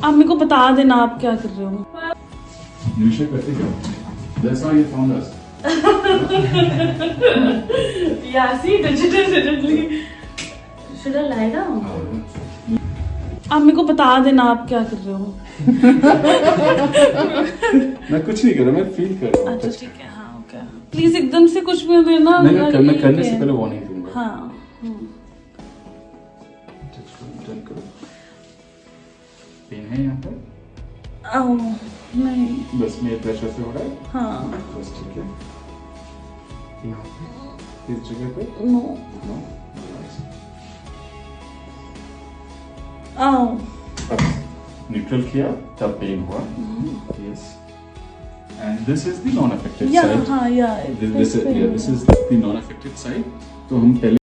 आप मेरे को बता देना आप क्या कर रहे हो। निशा करते क्या? That's how you found us. Yeah, see, digitally. Should I lie down? आप मेरे को बता देना आप क्या कर रहे हो। मैं कुछ नहीं कर रहा, मैं फील कर रहा हूँ। अच्छा ठीक है, हाँ ओके। प्लीज एकदम से कुछ भी देना। नहीं, मैं करने से पहले वार्निंग दूंगा। हाँ। डन करो। पेन है यहाँ पर? नहीं। बस मेरे प्रेशर से हो रहा है? हाँ। बस ठीक है। यहाँ पे? इस जगह पे? नो। नो? न्यूट्रल किया तब पेन हुआ। Yes. And this is the non-affected side. हाँ, This is the non-affected side. तो हम पहले